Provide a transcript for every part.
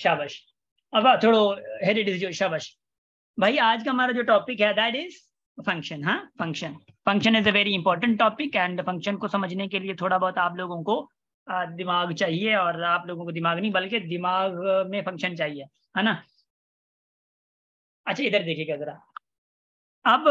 शाबाश। अब थोड़ो हेड दीजिए, शाबाश भाई। आज का हमारा जो टॉपिक है दैट इज फंक्शन। हाँ, function. Function is a very important topic and function को समझने के लिए थोड़ा बहुत आप लोगों को दिमाग चाहिए, और आप लोगों को दिमाग नहीं बल्कि दिमाग में फंक्शन चाहिए, है ना। अच्छा इधर देखिएगा जरा। अब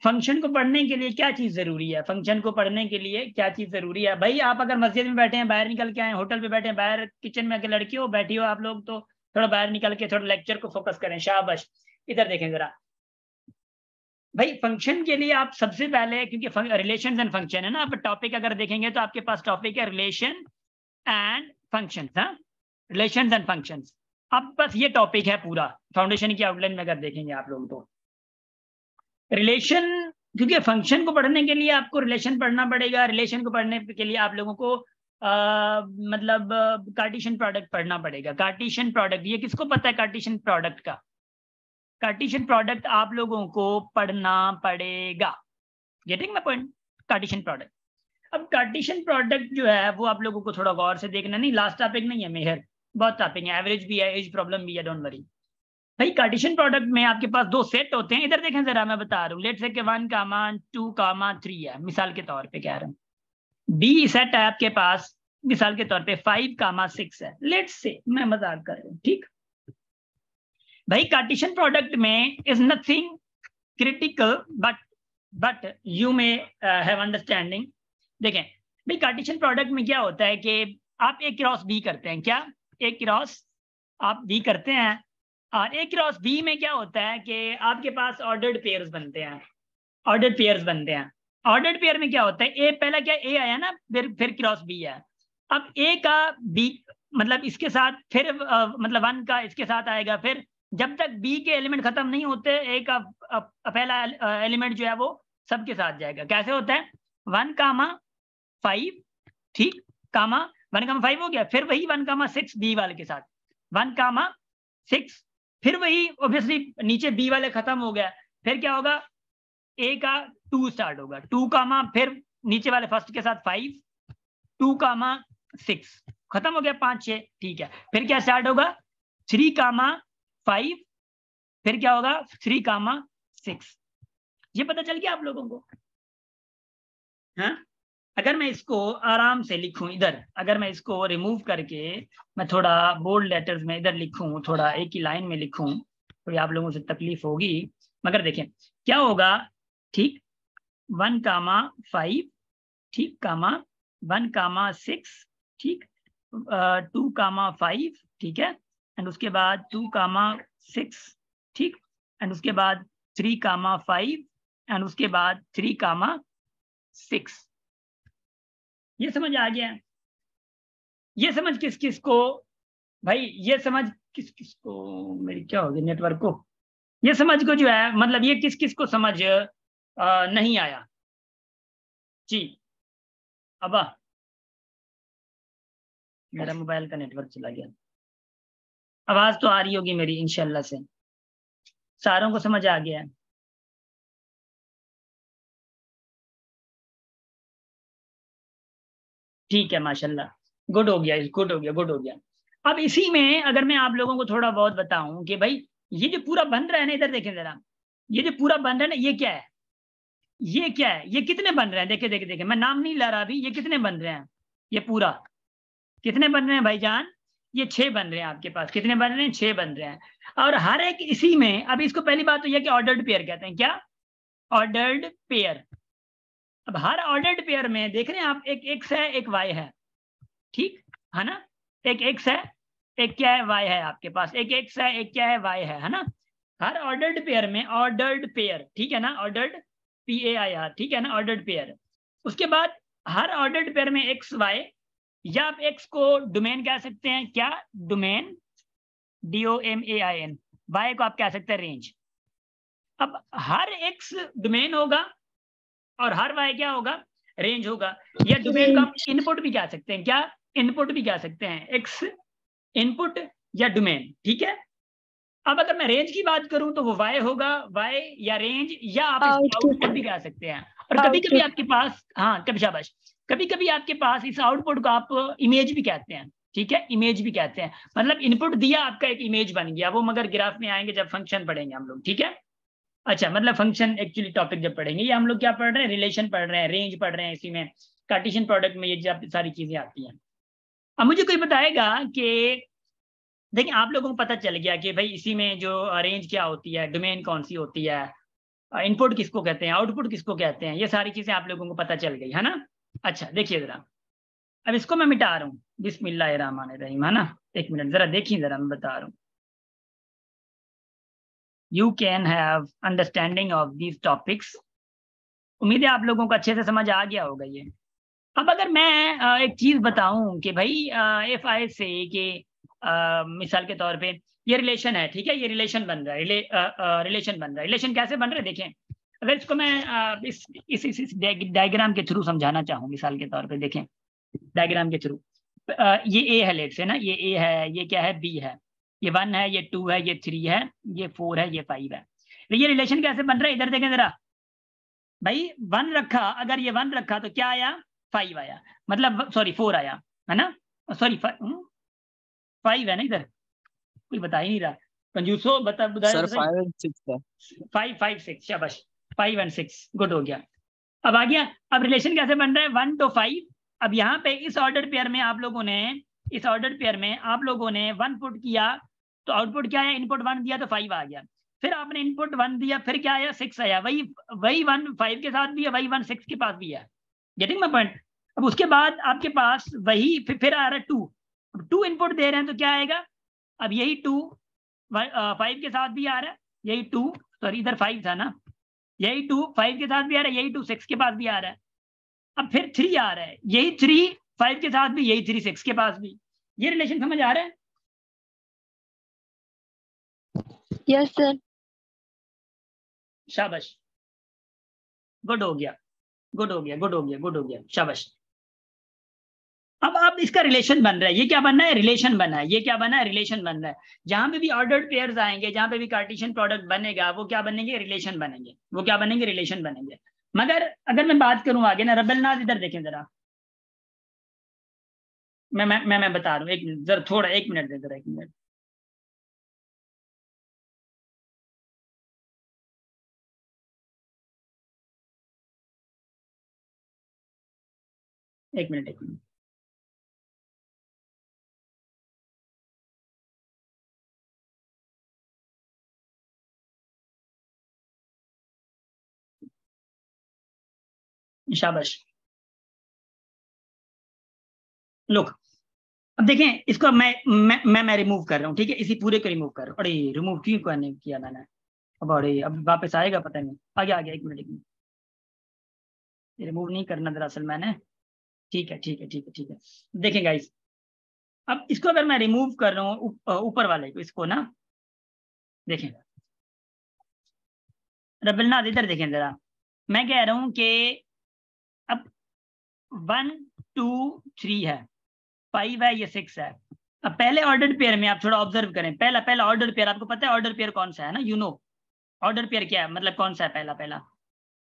फंक्शन को पढ़ने के लिए क्या चीज जरूरी है? फंक्शन को पढ़ने के लिए क्या चीज जरूरी है भाई? आप अगर मस्जिद में बैठे हैं, बाहर निकल के आए, होटल पे बैठे हैं, बाहर किचन में अगर लड़की हो बैठी हो आप लोग, तो थोड़ा बाहर निकल के थोड़ा लेक्चर को फोकस करें। शाबाश। इधर देखें जरा भाई। फंक्शन के लिए आप सबसे पहले, क्योंकि रिलेशंस एंड फंक्शन है ना, आप टॉपिक अगर देखेंगे तो आपके पास टॉपिक है रिलेशन एंड फंक्शन। हाँ, रिलेशंस एंड फंक्शंस। अब बस ये टॉपिक है पूरा फाउंडेशन की आउटलाइन में अगर देखेंगे आप लोग तो रिलेशन, क्योंकि फंक्शन को पढ़ने के लिए आपको रिलेशन पढ़ना पड़ेगा। रिलेशन को पढ़ने के लिए आप लोगों को मतलब कार्टेशियन प्रोडक्ट पढ़ना पड़ेगा। कार्टेशियन प्रोडक्ट, ये किसको पता है कार्टेशियन प्रोडक्ट का? कार्टेशियन प्रोडक्ट आप लोगों को पढ़ना पड़ेगा। Getting my point? Cartesian product. अब कार्टेशियन प्रोडक्ट जो है वो आप लोगों को थोड़ा गौर से देखना। नहीं, लास्ट टॉपिक नहीं है मेहर, बहुत टॉपिक है, एवरेज भी है, एज प्रॉब्लम भी है, डोंट वरी भाई। कार्टेशियन प्रोडक्ट में आपके पास दो सेट होते हैं। इधर देखें जरा, मैं बता रहा हूँ। लेट्स से कि 1, 2, 3 है, मिसाल के तौर पे कह रहा हूँ। बी सेट है आपके पास, मिसाल के तौर पे 5, 6 है। लेट्स से, मैं मजाक कर रहा हूँ, ठीक भाई। कार्टेशियन प्रोडक्ट में is nothing critical, but you may have understanding. देखें भाई, कार्टेशियन प्रोडक्ट में क्या होता है कि आप ए क्रॉस बी करते हैं। क्या? ए क्रॉस आप बी करते हैं, और ए क्रॉस बी में क्या होता है कि आपके पास ऑर्डर्ड पेयर्स बनते हैं। ऑर्डर्ड पेयर्स बनते हैं। ऑर्डर्ड पेयर में क्या होता है, ए पहला क्या, ए आया ना, फिर क्रॉस बी है। अब ए का बी मतलब इसके साथ, फिर मतलब 1 का इसके साथ आएगा, फिर जब तक बी के एलिमेंट खत्म नहीं होते ए का पहला एलिमेंट जो है वो सबके साथ जाएगा। कैसे होता है? 1, 5, ठीक, कामा 1, 5 हो गया, फिर वही 1, 6 बी वाले के साथ, 1, 6, फिर वही ऑब्वियसली नीचे बी वाले खत्म हो गया, फिर क्या होगा, ए का 2 स्टार्ट होगा, 2, फिर नीचे वाले फर्स्ट के साथ 5, 2, 6 खत्म हो गया, 5, 6, ठीक है। फिर क्या स्टार्ट होगा, 3, 5, फिर क्या होगा 3, 6। ये पता चल गया आप लोगों को? हाँ, अगर मैं इसको आराम से लिखूं इधर, अगर मैं इसको रिमूव करके मैं थोड़ा बोल्ड लेटर्स में इधर लिखूं, थोड़ा एक ही लाइन में लिखूं, तो ये आप लोगों से तकलीफ होगी, मगर देखें क्या होगा, ठीक, 1, 5, ठीक, 1, 6, ठीक, 2, 5, ठीक है, एंड उसके बाद 2, 6, ठीक, एंड उसके बाद 3, 5 एंड उसके बाद 3, 6। ये समझ आ गया? ये समझ किस किस को भाई, ये समझ किस किस को, मेरी क्या होगी नेटवर्क को, ये समझ को जो है मतलब ये किस किस को समझ नहीं आया जी? अब मेरा मोबाइल का नेटवर्क चला गया। आवाज तो आ रही होगी मेरी इंशाल्लाह से, सारों को समझ आ गया है? ठीक है, माशाल्लाह, गुड हो गया, गुड हो गया, गुड हो गया। अब इसी में अगर मैं आप लोगों को थोड़ा बहुत बताऊं कि भाई ये जो पूरा बन रहा है ना, इधर देखें जरा, ये जो पूरा बन रहा है ना, ये क्या है, ये क्या है, ये कितने बन रहे हैं? देखे देखे देखे, मैं नाम नहीं ला रहा अभी, ये कितने बन रहे हैं, ये पूरा कितने बन रहे हैं भाईजान? ये 6 बन रहे हैं आपके पास। कितने बन रहे हैं? 6 बन रहे हैं। और हर एक इसी में, अब इसको पहली बात तो यह कि ऑर्डर्ड पेयर कहते हैं। क्या? Ordered pair. अब हर ऑर्डर्ड पेयर में देख रहे हैं आप, एक एक्स है एक वाई है, ठीक है ना, एक एक्स है एक क्या है, वाई है आपके पास, एक एक्स है एक क्या है, वाई है ना। हर ऑर्डर्ड पेयर में, ऑर्डर्ड पेयर, ठीक है ना, ऑर्डर्ड PAIR, ठीक है ना, ऑर्डर्ड पेयर। उसके बाद हर ऑर्डर्ड पेयर में एक्स वाई, या आप एक्स को डोमेन कह सकते हैं। क्या? Domain, DOMAIN। वाई को आप कह सकते हैं रेंज। अब हर एक्स डोमेन होगा और हर वाई क्या होगा, रेंज होगा। या डोमेन को आप इनपुट भी कह सकते हैं। क्या? इनपुट भी कह सकते हैं, एक्स इनपुट या डोमेन, ठीक है। अब अगर मैं रेंज की बात करूं तो वो वाई होगा, वाई या रेंज, या आप आउटपुट भी कह सकते हैं। और कभी कभी आपके पास, हाँ कभी शाबाश, कभी कभी आपके पास इस आउटपुट को आप इमेज भी कहते हैं। ठीक है, इमेज भी कहते हैं, मतलब इनपुट दिया आपका एक इमेज बन गया, वो मगर ग्राफ में आएंगे जब फंक्शन पढ़ेंगे हम लोग, ठीक है। अच्छा, मतलब फंक्शन एक्चुअली टॉपिक जब पढ़ेंगे, ये हम लोग क्या पढ़ रहे हैं, रिलेशन पढ़ रहे हैं, रेंज पढ़ रहे हैं, इसी में कार्टेशियन प्रोडक्ट में ये जब सारी चीजें आती हैं। अब मुझे कोई बताएगा कि देखिए आप लोगों को पता चल गया कि भाई इसी में जो रेंज क्या होती है, डोमेन कौन सी होती है, इनपुट किसको कहते हैं, आउटपुट किसको कहते हैं, ये सारी चीजें आप लोगों को पता चल गई है ना। अच्छा देखिए जरा, अब इसको मैं मिटा रहा हूँ, बिस्मिल्लाहिर्रहमानिर्रहीम, है ना। एक मिनट जरा देखिए, जरा मैं बता रहा हूँ। You can have understanding of these topics. उम्मीद है आप लोगों को अच्छे से समझ आ गया होगा ये। अब अगर मैं एक चीज बताऊं कि भाई इफ आई से कि मिसाल के तौर पे ये रिलेशन है, ठीक है, ये रिलेशन बन रहा है, रिलेशन बन रहा है। रिलेशन कैसे बन रहा है देखें, अगर इसको मैं इस डायग्राम के थ्रू समझाना चाहूँ, मिसाल के तौर पे देखें डायग्राम के थ्रू, ये ए है, लेट से ना, ये ए है, ये क्या है, बी है, ये 1 है, ये 2 है, ये 3 है, ये 4 है, ये 5 है। तो ये रिलेशन कैसे बन रहा है, इधर देखें जरा भाई, 1 रखा, अगर ये 1 रखा तो क्या आया, 5 आया, मतलब सॉरी 4 आया, है ना, सॉरी 5 है ना, इधर कोई बता ही नहीं रहा, कंजूसो बता सर बताए। 5 और 6 था। 5 5 6, शाबाश, 5 और 6, गुड हो गया। अब आ गया, अब रिलेशन कैसे बन रहा है, 1 to 5। अब यहाँ पे इस ऑर्डर पेयर में आप लोगों ने, इस ऑर्डर पेयर में आप लोगों ने 1 पुट किया तो आउटपुट क्या है, इनपुट 1 दिया तो 5 आ गया, फिर आपने इनपुट 1 दिया, फिर क्या आया, 6 आया, वही वही 1 5 के साथ भी है, वही 1 6 के पास भी है, गेटिंग माय पॉइंट। अब उसके बाद आपके पास वही फिर आ रहा है 2, अब 2 इनपुट दे रहे हैं तो क्या आएगा, अब यही 2 5 के साथ भी आ रहा है, यही 2, सॉरी इधर 5 था ना, यही 2 5 के साथ भी आ रहा है, यही 2 6 के पास भी आ रहा है, अब फिर 3 आ रहा है, यही 3 5 के साथ भी, यही 3 6 के पास भी। ये रिलेशन समझ आ रहा है? Yes sir. शाबाश, गुड हो गया, गुड हो गया, गुड हो गया, गुड हो गया, शाबाश। अब इसका रिलेशन बन रहा है, ये क्या बन रहा है, रिलेशन बना है, ये क्या बना है, रिलेशन बन रहा है। जहां पे भी ऑर्डर्ड पेयर्स आएंगे, जहां पे भी कार्टेशियन प्रोडक्ट बनेगा, वो क्या बनेंगे, रिलेशन बनेंगे, वो क्या बनेंगे, रिलेशन बनेंगे। मगर अगर मैं बात करूं आगे ना, रबलनाज इधर देखें जरा, मैं बता रहा हूँ, एक मिनट जरा, थोड़ा 1 मिनट दे जरा, 1 मिनट। एक मिनट, एक मिनट। शाबाश, लुक, अब देखें इसको मैं रिमूव कर रहा हूँ, ठीक है, इसी पूरे को रिमूव कर रहा हूँ। अरे रिमूव क्यों करने किया मैंने, अब अरे अब वापस आएगा पता नहीं, आ गया आ गया, 1 मिनट, 1 मिनट, रिमूव नहीं करना दरअसल मैंने, ठीक है ठीक है ठीक है ठीक है। देखें गाइस, अब इसको अगर मैं रिमूव कर रहा हूँ ऊपर वाले को, इसको ना देखें, रबलनाथ इधर देखें जरा, मैं कह रहा हूं कि अब 1 2 3 है, 5 है, ये 6 है। अब पहले ऑर्डर पेयर में आप थोड़ा ऑब्जर्व करें, पहला पहला ऑर्डर पेयर, आपको पता है ऑर्डर पेयर कौन सा है ना, यू नो ऑर्डर पेयर क्या है, मतलब कौन सा है पहला पहला।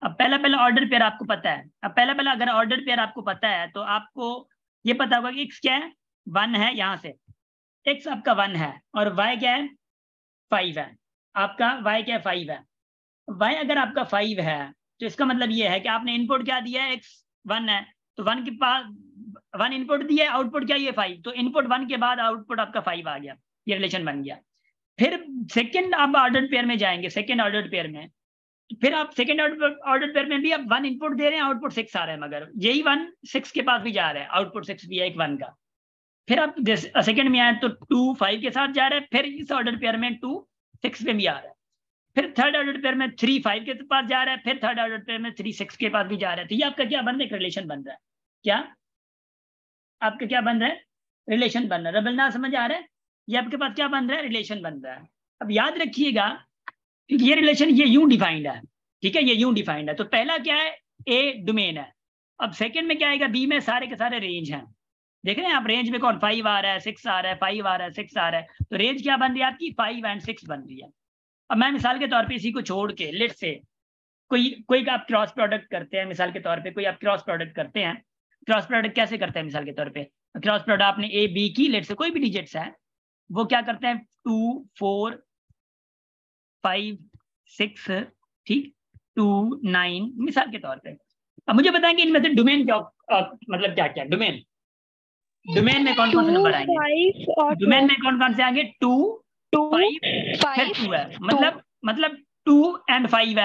अब पहला पहला ऑर्डर पेयर आपको पता है, अब पहला पहला अगर ऑर्डर पेयर आपको पता है तो आपको ये पता होगा कि एक्स क्या है, 1 है, यहाँ से एक्स आपका 1 है, और वाई क्या है, 5 है, आपका वाई क्या है, 5 है। वाई अगर आपका 5 है तो इसका मतलब ये है कि आपने इनपुट क्या दिया है, एक्स 1 है, तो 1 के पास 1 इनपुट दिया है, आउटपुट क्या, ये 5, तो इनपुट 1 के बाद आउटपुट आपका 5 आ गया, ये रिलेशन बन गया। फिर सेकंड आप ऑर्डर पेयर में जाएंगे, सेकंड ऑर्डर पेयर में, फिर आप सेकंड ऑर्डर पेयर में भी आप 1 इनपुट दे रहे हैं, आउटपुट 6 आ रहा है, मगर यही 1 6 के पास भी जा रहा है, आउटपुट 6 भी है एक 1 का। फिर आप सेकंड में आए तो 2 5 के साथ जा रहा है, फिर इस ऑर्डर पेयर में 2 6 पे भी आ रहा है, फिर थर्ड ऑर्डर पेयर में 3 5 के पास जा रहा है, फिर थर्ड ऑर्डर पेयर में 3 6 के पास भी जा रहा है। तो ये आपका क्या बन रहा है, रिलेशन बन रहा है, क्या आपका क्या बन रहा है, रिलेशन बन रहा है। रबलना समझ आ रहा है, ये आपके पास क्या बन रहा है, रिलेशन बन रहा है। अब याद रखिएगा क्योंकि ये रिलेशन ये यूं डिफाइंड है, ठीक है, ये यूं डिफाइंड है। तो पहला क्या है, ए डोमेन है, अब सेकंड में क्या आएगा, बी में सारे के सारे रेंज हैं, देख रहे हैं आप, रेंज में कौन, 5 आ रहा है, 6 आ रहा है, 5 आ रहा है, 6 आ रहा है, तो रेंज क्या बन रही है आपकी, 5 और 6 बन रही है। अब मैं मिसाल के तौर पे इसी को छोड़ के लेट से कोई आप क्रॉस प्रोडक्ट करते हैं, मिसाल के तौर पे कोई आप क्रॉस प्रोडक्ट करते हैं, क्रॉस प्रोडक्ट कैसे करते हैं, मिसाल के तौर पे क्रॉस प्रोडक्ट आपने ए बी की, लेट से कोई भी डिजिट्स है, वो क्या करते हैं 2 4 5 6, ठीक, 2 9, मिसाल के तौर पे। अब मुझे बताएंगे इनमें से डोमेन क्या, मतलब क्या क्या डोमेन, डोमेन में कौन कौन से नंबर आएंगे, डोमेन में कौन कौन से आएंगे 2 5 फिर 2 है, मतलब 2 and 5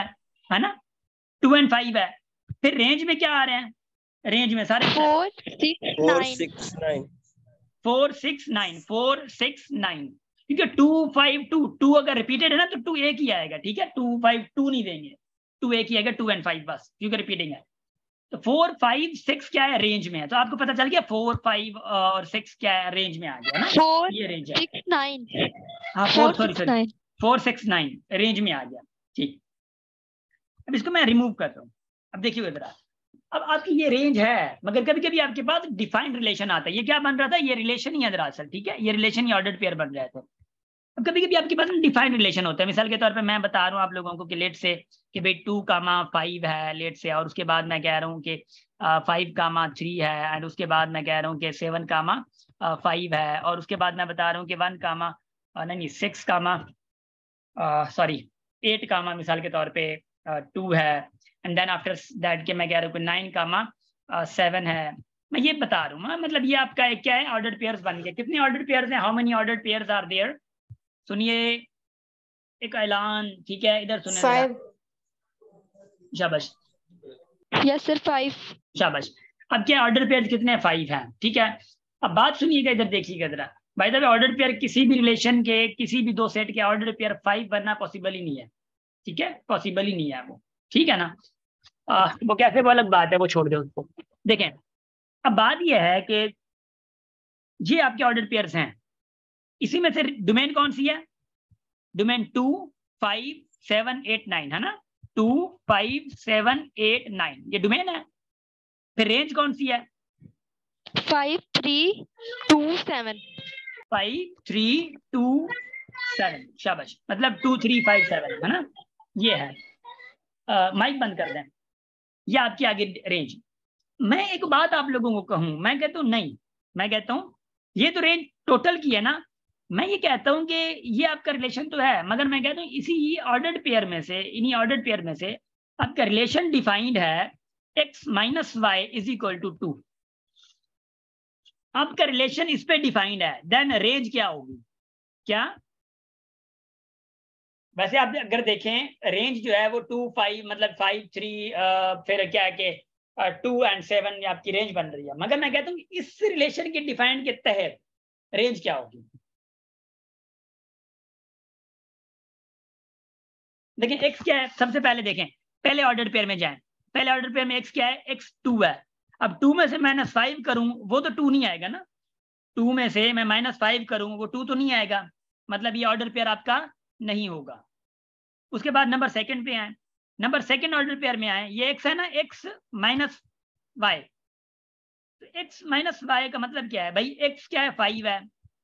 है ना, 2 and 5 है। फिर रेंज में क्या आ रहे हैं, रेंज में सारे 4 6 9 4 6 9 4 6 9, क्योंकि 2 5 2 2 अगर रिपीटेड है ना तो 2 एक ही आएगा, ठीक है, 2 5 2 नहीं देंगे, 2 एक ही आएगा, 2 and 5 बस, क्योंकि रिपीटिंग है। तो 4 5 6 क्या है, रेंज में है, तो आपको पता चल गया 4 5 और 6 क्या है, रेंज में आ गया ना, 4 ये रेंज है। 6 9 हाँ 4 6 9 रेंज में आ गया, ठीक। अब इसको मैं रिमूव करता हूँ। अब देखिए जरा, अब आपकी ये रेंज है, मगर कभी कभी आपके पास डिफाइंड रिलेशन आता है। ये क्या बन रहा था, ये रिलेशन ही है दरअसल, ठीक है, ये रिलेशन ही ऑर्डर्ड पेयर बन रहे थे। अब कभी कभी आपके पास डिफाइंड रिलेशन होता है, मिसाल के तौर पे मैं बता रहा हूँ आप लोगों को कि लेट से कि भाई 2, 5 है लेट से, और उसके बाद मैं कह रहा हूँ कि 5, 3 है, एंड उसके बाद मैं कह रहा हूँ कि 7, 5 है, और उसके बाद मैं बता रहा हूँ कि 6, 8, मिसाल के तौर पे 2 है, एंड देन आफ्टर दैट के मैं कह रहा हूँ कि 9, 7 है। मैं ये बता रहा हूँ, मतलब ये आपका एक क्या है, ऑर्डर्ड पेयर्स बन गए। कितने ऑर्डर्ड पेयर्स हैं, how many ordered pairs are there. सुनिए एक ऐलान, ठीक है, इधर सुने 5 शाबाश, यस सर 5 शाबाश। अब क्या ऑर्डर पेयर कितने हैं, 5 हैं, ठीक है। अब बात सुनिएगा, इधर देखिएगा जरा, by the way order pair किसी भी रिलेशन के, किसी भी दो सेट के ऑर्डर पेयर 5 बनना पॉसिबल ही नहीं है, ठीक है, पॉसिबल ही नहीं है वो, ठीक है ना। वो कैसे, वो अलग बात है, वो छोड़ दे उसको। देखें अब बात यह है कि ये आपके ऑर्डर पेयर्स हैं, इसी में से डोमेन कौन सी है, डोमेन 2 5 7 8 9 है ना, 2 5 7 8 9 ये डोमेन है। फिर रेंज कौन सी है, 5 3 2 7 5 3 2 7, शाबाश, मतलब 2 3 5 7 है ना, ये है। माइक बंद कर दें, ये आपकी आगे रेंज। मैं एक बात आप लोगों को कहूं, मैं कहता हूं नहीं, मैं कहता हूं ये तो रेंज टोटल की है ना, मैं ये कहता हूं कि ये आपका रिलेशन तो है, मगर मैं कहता हूं इसी ऑर्डर्ड पेयर में से, इन्हीं ऑर्डर्ड पेयर में से आपका रिलेशन डिफाइंड है x minus y is equal to 2, आपका रिलेशन इस पे डिफाइंड है, देन रेंज क्या होगी, क्या। वैसे आप अगर देखें रेंज जो है वो 2 5 मतलब 5 3 फिर क्या है कि 2 and 7 आपकी रेंज बन रही है, मगर मैं कहता हूँ इस रिलेशन के डिफाइंड के तहत रेंज क्या होगी। देखिए x क्या है, सबसे पहले देखें, पहले ऑर्डर पेयर में जाएं, पहले ऑर्डर पेयर में x क्या है, x 2 है। अब 2 में से -5 करूं वो तो 2 नहीं आएगा ना, 2 में से मैं -5 करूं वो 2 तो नहीं आएगा, मतलब ये ऑर्डर पेयर आपका नहीं होगा। उसके बाद नंबर सेकंड पे आए, नंबर सेकंड ऑर्डर पेयर में आए, ये x है ना, x माइनस वाई, तो x माइनस वाई का मतलब क्या है भाई, x क्या है 5 है,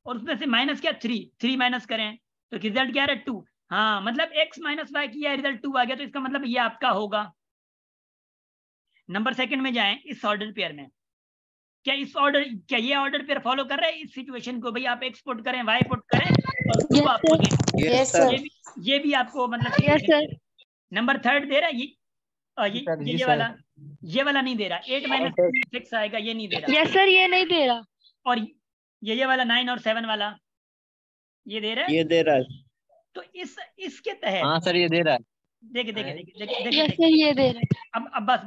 और उसमें से माइनस क्या 3 माइनस करें तो रिजल्ट क्या है 2। हाँ मतलब x माइनस वाई किया है, रिजल्ट 2 आ गया, तो इसका मतलब ये आपका होगा। नंबर सेकंड में जाएं, इस ऑर्डर पेयर में, क्या इस ऑर्डर, क्या ये ऑर्डर पेयर फॉलो कर रहा है इस सिचुएशन को, भाई आप x पुट करें, y पुट करें और 2 आपको दे, यस सर ये भी आपको मतलब यस सर नंबर थर्ड दे रहा है, ये वाला नहीं दे रहा, 8 माइनस 6 आएगा, ये नहीं दे रहा। यस सर ये नहीं दे रहा, और ये वाला 9 और 7 वाला ये दे रहा है, ये दे रहा है। तो इसके तहत, हाँ सर ये दे रहा है। देखिए यस सर ये दे रहा। अब बस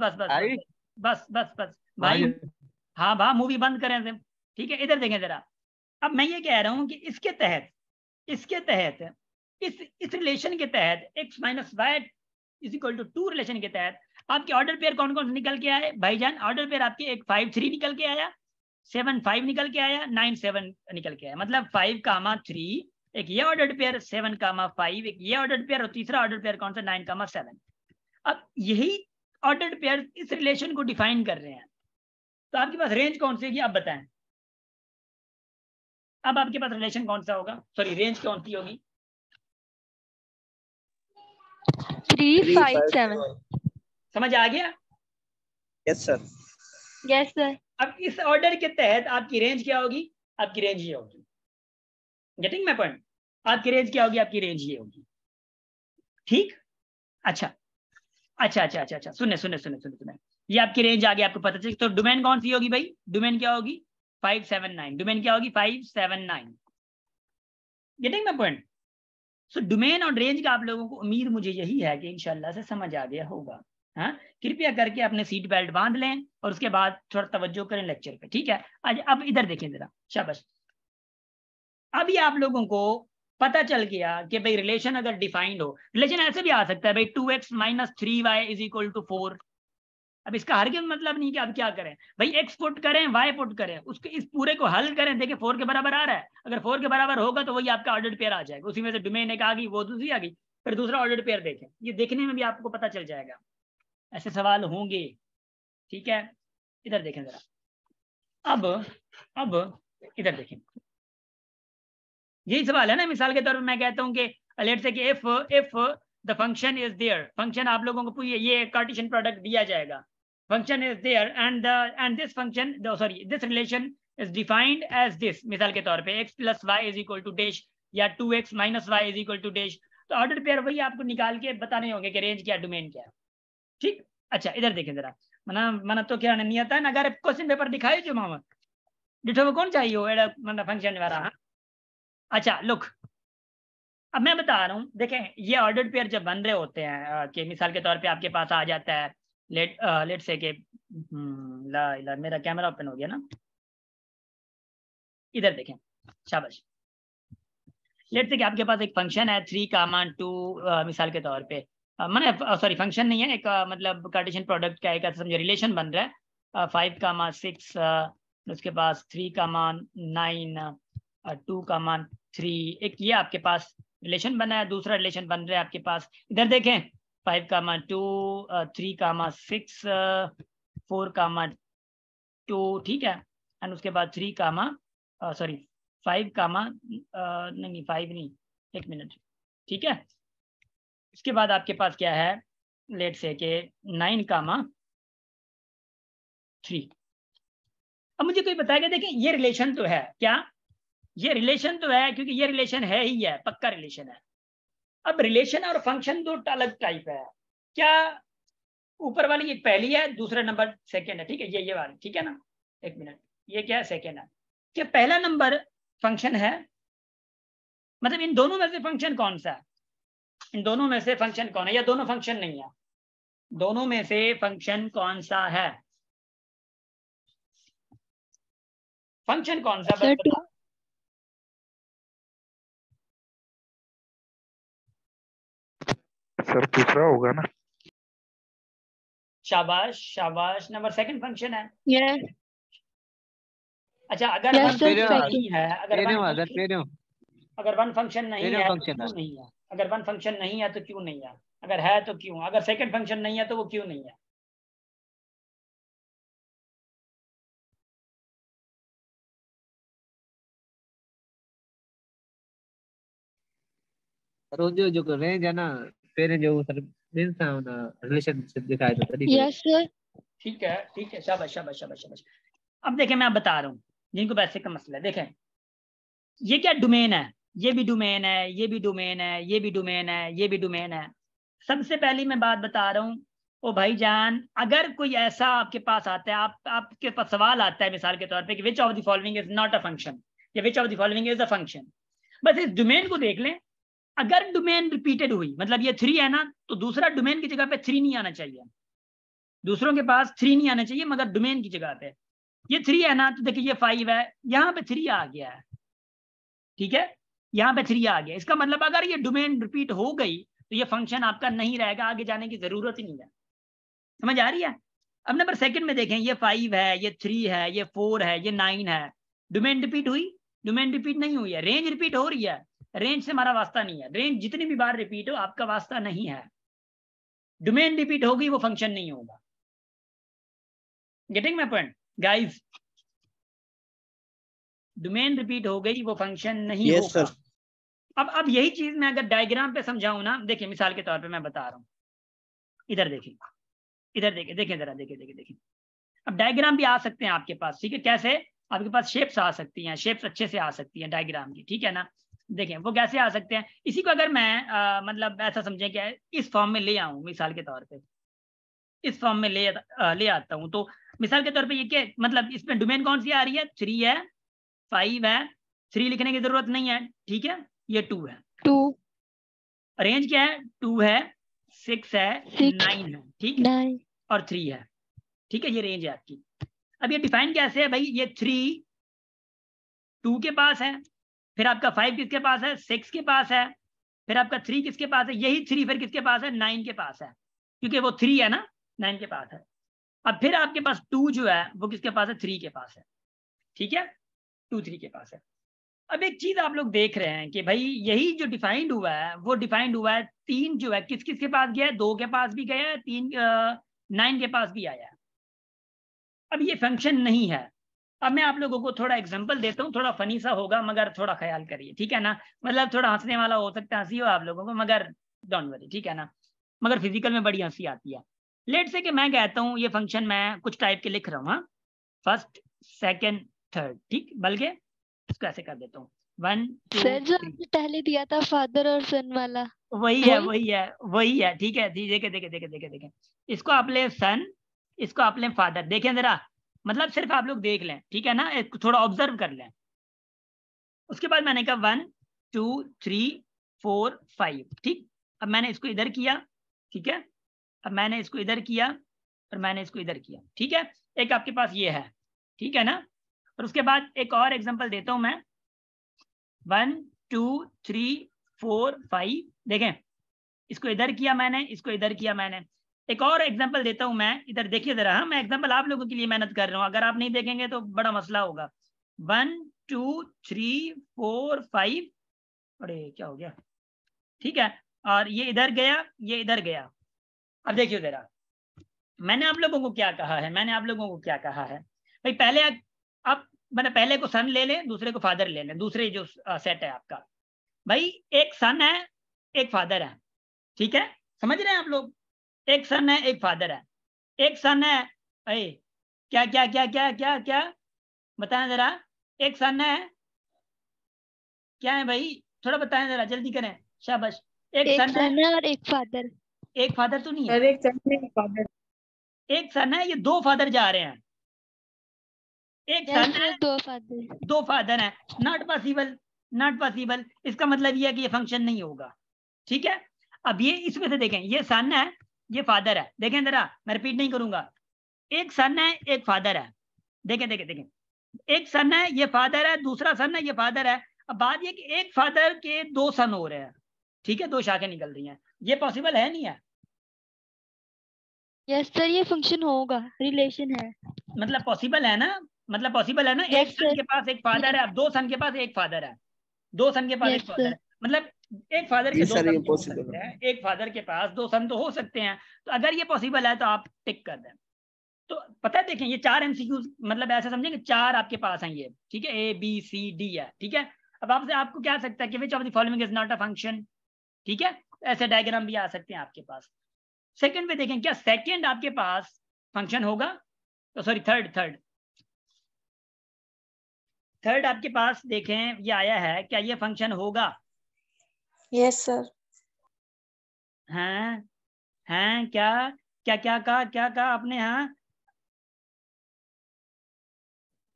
भाई, हाँ मूवी बंद करें से, ठीक है, इधर देखें जरा। अब मैं ये कह रहा हूं कि इसके तहत इस रिलेशन के तहत x minus y is equal to 2 relation के तहत आपके ऑर्डर पेयर कौन कौन से निकल के आए भाईजान, ऑर्डर पेयर आपके एक 5 3 निकल के आया, 7 5 निकल के आया, 9 7 निकल के आया, मतलब 5 3 एक ये ऑर्डर पेयर, 7 5 एक ये ऑर्डर पेयर, और तीसरा ऑर्डर पेयर कौन सा 9 7। अब यही ऑर्डर पेयर इस रिलेशन को डिफाइन कर रहे हैं, तो आपके पास रेंज कौन सी होगी आप बताएं। अब आपके पास रिलेशन कौन सा होगा, सॉरी रेंज कौन सी होगी, 3 5 7 समझ आ गया। Yes sir. यस सर अब इस ऑर्डर के तहत आपकी रेंज क्या होगी? आपकी रेंज ये होगी। Getting my point? आपकी रेंज क्या होगी? आपकी रेंज ये होगी। ठीक, अच्छा अच्छा अच्छा अच्छा अच्छा, सुने सुने सुने सुने सुने, ये आपकी रेंज आ गई, आपको पता चल। तो डोमेन कौन सी होगी भाई? डोमेन क्या होगी? 579। डोमेन क्या होगी? 579। Getting my point? So domain और रेंज का आप लोगों को उम्मीद मुझे यही है कि इंशाल्लाह से समझ आ गया होगा। हाँ, कृपया करके अपने सीट बेल्ट बांध लें और उसके बाद थोड़ा तवज्जो करें लेक्चर पे, ठीक है? आज अब इधर देखें जरा, शाबाश। अभी आप लोगों को पता चल गया कि भाई रिलेशन अगर डिफाइंड हो, रिलेशन ऐसे भी आ सकता है भाई 2x minus 3y is equal to 4। अब इसका हर के मतलब नहीं कि अब क्या करें भाई, x पुट करें y पुट करें, उसके इस पूरे को हल करें, देखें 4 के बराबर आ रहा है। अगर 4 के बराबर होगा तो वही आपका ऑर्डर्ड पेयर आ जाएगा, उसी में से डोमेन एक आ गई, वो दूसरी आ गई, फिर दूसरा ऑर्डर्ड पेयर देखें। ये देखने में भी आपको पता चल जाएगा, ऐसे सवाल होंगे, ठीक है? इधर देखें जरा, अब इधर देखें, यही सवाल है ना। मिसाल के तौर पर मैं कहता हूं कि लेट्स से कि if the function is there, function आप लोगों को ये कार्टेशियन प्रोडक्ट दिया जाएगा, function is there and this function, sorry this relation is defined as this, मिसाल के तौर पे x plus y is equal to dash या 2x minus y is equal to dash. तो ऑर्डर पेयर वही आपको निकाल के बताने होंगे कि रेंज क्या, डोमेन क्या है। ठीक, अच्छा इधर देखें जरा, मना तो क्या नहीं आता है ना, अगर क्वेश्चन पेपर दिखाई जो मामा डिठो वो कौन चाहिए हो एड़ा मतलब फंक्शन वाला। हाँ, अच्छा लुक, अब मैं बता रहा हूँ, देखें ये ऑर्डर्ड पेयर जब बन रहे होते हैं कि मिसाल के तौर पे आपके पास आ जाता है लेट से के ला मेरा कैमरा ओपन हो गया ना, इधर देखें, शाबाश। लेट से कि आपके पास एक फंक्शन है 3 कामा 2, मिसाल के तौर पे मैंने सॉरी फंक्शन नहीं है, एक मतलब कार्टेशियन प्रोडक्ट का एक समझो रिलेशन बन रहा है 5 कामा 6, उसके पास 3 कामा 9, 2 कामा 3, एक ये आपके पास रिलेशन बना है। दूसरा रिलेशन बन रहा है आपके पास, इधर देखें 5 कामा 2, 3 कामा 6, 4 कामा 2, ठीक है? एंड उसके बाद 3 कामा सॉरी 5 कामा नहीं 5 नहीं, एक मिनट, ठीक है? इसके बाद आपके पास क्या है, लेट से के 9 कामा 3। अब मुझे कोई बताएगा, देखें ये रिलेशन तो है क्या? ये रिलेशन तो है, क्योंकि ये रिलेशन है ही है, पक्का रिलेशन है। अब रिलेशन और फंक्शन दो अलग टाइप है क्या? ऊपर वाली एक पहली है, दूसरा नंबर सेकंड है, ठीक है? ये वाली, ठीक है ना? एक मिनट, ये क्या है? सेकंड है। क्या पहला नंबर फंक्शन है? मतलब इन दोनों में से फंक्शन कौन सा है? इन दोनों में से फंक्शन कौन है, या दोनों फंक्शन नहीं है? दोनों में से फंक्शन कौन सा है? फंक्शन कौन सा? सर 2। सर दूसरा होगा ना? शाबाश शाबाश, नंबर सेकंड फंक्शन है। यस अच्छा अगर वन फंक्शन नहीं है, अगर वन फंक्शन नहीं है तो क्यों नहीं है? अगर वन फंक्शन नहीं है तो क्यों नहीं है? अगर है तो क्यों? अगर सेकंड फंक्शन नहीं है तो वो क्यों नहीं है? जो रेंज है ना, पेरेंट जो सर मींस ना रिलेशनशिप दिखाए तो तरीके। Yes sir. ठीक है, शाबाश शाबाश शाबाश शाबाश। अब देखें मैं बता रहा हूँ जिनको बेसिक का मसला है, देखें ये क्या डोमेन है, ये भी डोमेन है, ये भी डोमेन है, ये भी डोमेन है, ये भी डोमेन है। सबसे पहली मैं बात बता रहा हूँ, ओ भाईजान, अगर कोई ऐसा आपके पास आता है, आपके पास सवाल आता है मिसाल के तौर पे कि which of the following is not a function या which of the following is a function, बस इस डोमेन को देख लें। अगर डोमेन रिपीटेड हुई, मतलब ये 3 है ना, तो दूसरा डोमेन की जगह पे 3 नहीं आना चाहिए, दूसरों के पास 3 नहीं आना चाहिए, मगर डोमेन की जगह पे ये 3 है ना, तो देखिए ये 5 है, यहाँ पे 3 आ गया है, ठीक है? यहाँ पे 3 आ गया, इसका मतलब अगर ये डोमेन रिपीट हो गई तो ये फंक्शन आपका नहीं रहेगा, आगे जाने की जरूरत ही नहीं है। समझ आ रही है? अब नंबर सेकंड में देखें, ये 5 है, ये 3 है, ये 4 है, ये 9 है, डोमेन रिपीट हुई? डोमेन रिपीट नहीं हुई है, रेंज रिपीट हो रही है। रेंज से हमारा वास्ता नहीं है, रेंज जितनी भी बार रिपीट हो आपका वास्ता नहीं है। डोमेन रिपीट होगी वो फंक्शन नहीं होगा। Getting my point guys? Domain repeat हो गई वो फंक्शन नहीं होगा। अब यही चीज मैं अगर डायग्राम पे समझाऊं ना, देखिए मिसाल के तौर पे मैं बता रहा हूं, इधर देखिए, इधर देखिए, देखें जरा, देखिए देखिए देखिए, अब डायग्राम भी आ सकते हैं आपके पास, ठीक है, कैसे आपके पास शेप्स आ सकती हैं, शेप्स अच्छे से आ सकती हैं डायग्राम की, ठीक है ना। देखें वो कैसे आ सकते हैं, इसी को अगर मैं मतलब ऐसा समझें कि इस फॉर्म में ले आऊं, मिसाल के तौर पे इस फॉर्म में ले आता हूं, तो मिसाल के तौर पे ये क्या मतलब इसमें डोमेन कौन सी आ रही है, 3 है, 5 है, 3 लिखने की जरूरत नहीं है, ठीक है, ये 2 है, 2 रेंज क्या है, 2 है, 6 है, 9 है, ठीक, 9 और 3 है, ठीक है, ये रेंज है आपकी। अब ये डिफाइन कैसे है भाई, ये 3 2 के पास है, फिर आपका 5 किसके पास है, 6 के पास है, फिर आपका 3 किसके पास है, यही 3 फिर किसके पास है, 9 के पास है, क्योंकि वो 3 है ना, 9 के पास है। अब फिर आपके पास 2 जो है वो किसके पास है, 3 के पास है, ठीक है, 2 3 के पास है। अब एक चीज आप लोग देख रहे हैं कि भाई यही जो डिफाइंड हुआ है वो डिफाइंड हुआ है, 3 जो है किस किस के पास गया है, 2 के पास भी गया है, 9 के पास भी आया है। अब ये फंक्शन नहीं है। अब मैं आप लोगों को थोड़ा एग्जांपल देता हूँ, थोड़ा फनी सा होगा मगर थोड़ा ख्याल करिए, ठीक है ना, मतलब थोड़ा हंसने वाला हो सकता है, हंसी हो आप लोगों को, मगर डोंट वरी, ठीक है ना, मगर फिजिकल में बड़ी हंसी आती है। लेट से कि मैं कहता हूँ ये फंक्शन मैं कुछ टाइप के लिख रहा हूँ, हाँ, फर्स्ट सेकेंड थर्ड, ठीक, बल्कि इसको ऐसे कर देता हूँ 1 2 सर जो 3, आपने पहले दिया था फादर और सन वाला, वही है, ठीक है, देखे देखे देखे देखे देखे, इसको आप ले सन, इसको आप ले फादर, देखें जरा, मतलब सिर्फ आप लोग देख लें, ठीक है ना, एक थोड़ा ऑब्जर्व कर लें। उसके बाद मैंने कहा 1 2 3 4 5, ठीक, अब मैंने इसको इधर किया, ठीक है, अब मैंने इसको इधर किया और मैंने इसको इधर किया, ठीक है, एक आपके पास ये है, ठीक है ना। और उसके बाद एक और एग्जांपल देता हूं मैं, 1 2 3 4 5, देखें इसको इधर किया मैंने, इसको इधर किया मैंने। एक और एग्जांपल देता हूं मैं, इधर देखिए जरा, हाँ मैं एग्जांपल आप लोगों के लिए मेहनत कर रहा हूं, अगर आप नहीं देखेंगे तो बड़ा मसला होगा। 1 2 3 4 5, अरे क्या हो गया, ठीक है, और ये इधर गया, ये इधर गया। अब देखिए जरा, मैंने आप लोगों को क्या कहा है, मैंने आप लोगों को क्या कहा है भाई, पहले आप मैंने पहले को सन ले लें, दूसरे को फादर ले लें, दूसरे जो सेट है आपका, भाई एक सन है एक फादर है, ठीक है, समझ रहे हैं आप लोग, एक सन है एक फादर है, एक सन है, अरे क्या क्या क्या क्या क्या क्या बताएं जरा, एक सन है, क्या है भाई, थोड़ा बताएं जरा, जल्दी करें, शाबाश, एक एक सन है, सन है और एक फादर। एक फादर तो नहीं है, अरे एक चलने फादर। एक सन है, ये 2 फादर जा रहे हैं, एक यस सन है सर 2 फादर। 2 फादर हैं, नॉट पॉसिबल, नॉट पॉसिबल, इसका मतलब ये है कि ये फंक्शन नहीं होगा, ठीक है। अब ये इसमें से देखें, ये सन है ये फादर है, देखें जरा, मैं रिपीट नहीं करूंगा, एक सन है एक फादर है, देखें देखें देखें, एक सन है ये फादर है, दूसरा सन है ये फादर है। अब बात ये कि एक फादर के 2 सन हो रहे हैं, ठीक है, 2 शाखें निकल रही हैं, ये पॉसिबल है नहीं है, यस सर ये फंक्शन होगा, रिलेशन है। मतलब पॉसिबल है ना, मतलब पॉसिबल है ना, एक यस सन सर। के पास एक फादर है, अब 2 सन के पास एक फादर है, 2 सन के पास एक यस फादर सर। है, मतलब एक फादर के जी 2 सर, ये सन तो हो पॉसिबल सकते है। हैं, एक फादर के पास 2 सन तो हो सकते हैं, तो अगर ये पॉसिबल है तो आप टिक कर दें। तो पता है देखें, ये 4 एमसीक्यूज, मतलब ऐसे समझेंगे 4 आपके पास हैं ये, ठीक है, ए बी सी डी है, ठीक है। अब आपसे आपको क्या आ सकता है कि which of the following is not a function, ठीक है, ऐसे डायग्राम भी आ सकते हैं आपके पास। सेकंड पे देखें, क्या सेकंड आपके पास फंक्शन होगा, तो सॉरी थर्ड आपके पास देखें ये आया है, क्या ये फंक्शन होगा, यस सर। हैं हैं क्या क्या क्या कहा आपने, हाँ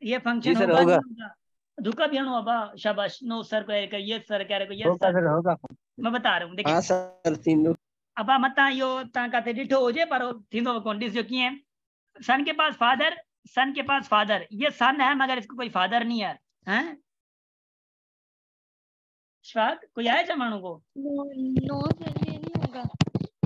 ये जी फंक्शन सर होगा होगा, नहीं होगा, धोखा भी हणो अबा, शाबाश, नो सर को ये सर कह रहे को ये होगा सर, सर होगा। मैं बता रहा हूँ देखें, हाँ सर, 3 अब मत इहो तव्हां किथे ॾिठो हुजे पर थींदो कोन, ॾिसजो कीअं, सन के पास फादर, सन के पास फादर, ये सन है मगर इसको कोई फादर नहीं है, हैं श्वाक कोई आया क्या मानू को, नो नो सर ये नहीं होगा।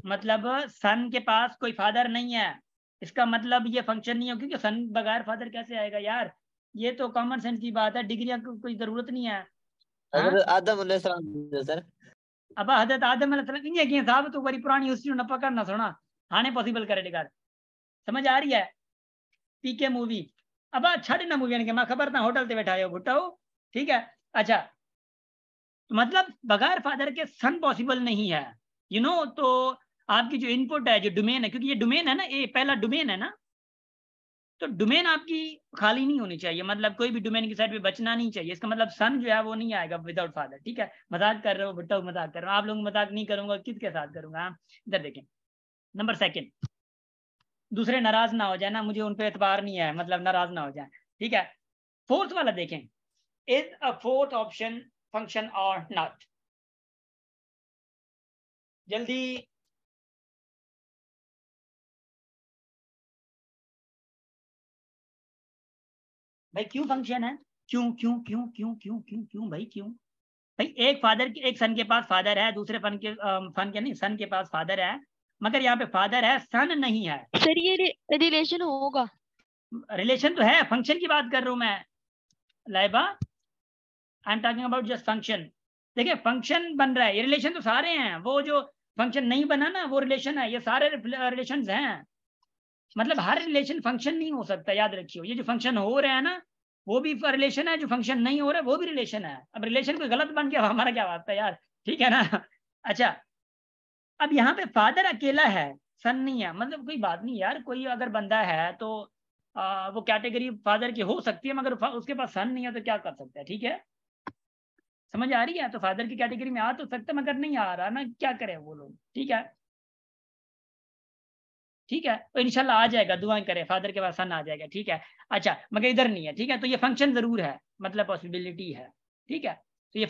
मतलब सन के पास कोई फादर नहीं है, इसका मतलब ये फंक्शन नहीं है, क्योंकि सन बगैर फादर कैसे आएगा यार, ये तो कॉमन सेंस की बात है, डिग्रियां को कोई जरूरत नहीं है, हाँ? हज़रत आदम अलैहिस्सलाम सर। अब हज़रत आदम अलैहिस्सलाम ईअं कीअं साहब, तूं वरी पुरानी हिस्ट्री न पकड़ न सुना, हाणे पॉसिबल करे ॾेखार, समझ आ रही है, पीके मूवी, अब छड़ न मूवी के मैं खबर था होटल ते वेठा आयो भुट्टो, ठीक है, अच्छा, तो मतलब बगैर फादर के सन पॉसिबल नहीं है, यू नो, तो आपकी जो इनपुट है, जो डोमेन है, क्योंकि ये डोमेन है ना, ये पहला डोमेन है ना, तो डोमेन आपकी खाली नहीं होनी चाहिए, मतलब कोई भी डोमेन की साइड पे बचना नहीं चाहिए। इसका मतलब सन जो है वो नहीं आएगा विदाउट फादर, ठीक है। मजाक कर रहे हो भुट्टा, मजाक कर रहा हूँ, आप लोग मजाक नहीं करूंगा, किसके साथ करूंगा। हाँ, इधर देखें नंबर सेकंड, दूसरे नाराज ना हो जाए ना, मुझे उन पे एतबार नहीं है, मतलब नाराज ना हो जाए, ठीक है। फोर्थ वाला देखें, is a fourth option function और नॉट। जल्दी भाई, क्यों फंक्शन है? क्यों क्यों क्यों क्यों क्यों क्यों क्यों भाई क्यों? भाई एक फादर के, एक सन के पास फादर है, दूसरे फन के नहीं, सन के पास फादर है, मगर यहाँ पे फादर है, सन नहीं है। सर ये रिलेशन होगा। रिलेशन तो है, फंक्शन की बात कर रहा हूं मैं Laiba, I am talking about just function. देखिए फंक्शन बन रहा है, ये रिलेशन तो सारे हैं, वो जो फंक्शन नहीं बना ना वो रिलेशन है, ये सारे रिलेशन हैं। मतलब हर रिलेशन फंक्शन नहीं हो सकता, याद रखियो। ये जो फंक्शन हो रहा है ना वो भी रिलेशन है, जो फंक्शन नहीं हो रहा है वो भी रिलेशन है। अब रिलेशन कोई गलत बन गया, हमारा क्या वास्ता है यार, ठीक है ना। अच्छा, अब यहाँ पे फादर अकेला है, सन नहीं है, मतलब कोई बात नहीं यार, कोई अगर बंदा है तो वो कैटेगरी फादर की हो सकती है, मगर उसके पास सन नहीं है तो क्या कर सकता है, ठीक है। समझ आ रही है? तो फादर की कैटेगरी में आ तो सकता है, मगर नहीं आ रहा ना, क्या करें वो लोग, ठीक है। ठीक है, तो इंशाल्लाह आ जाएगा, दुआएं करें, फादर के पास सन आ जाएगा, ठीक है। अच्छा, मगर इधर नहीं है, ठीक है। तो ये फंक्शन जरूर है, मतलब पॉसिबिलिटी है, ठीक है। तो ये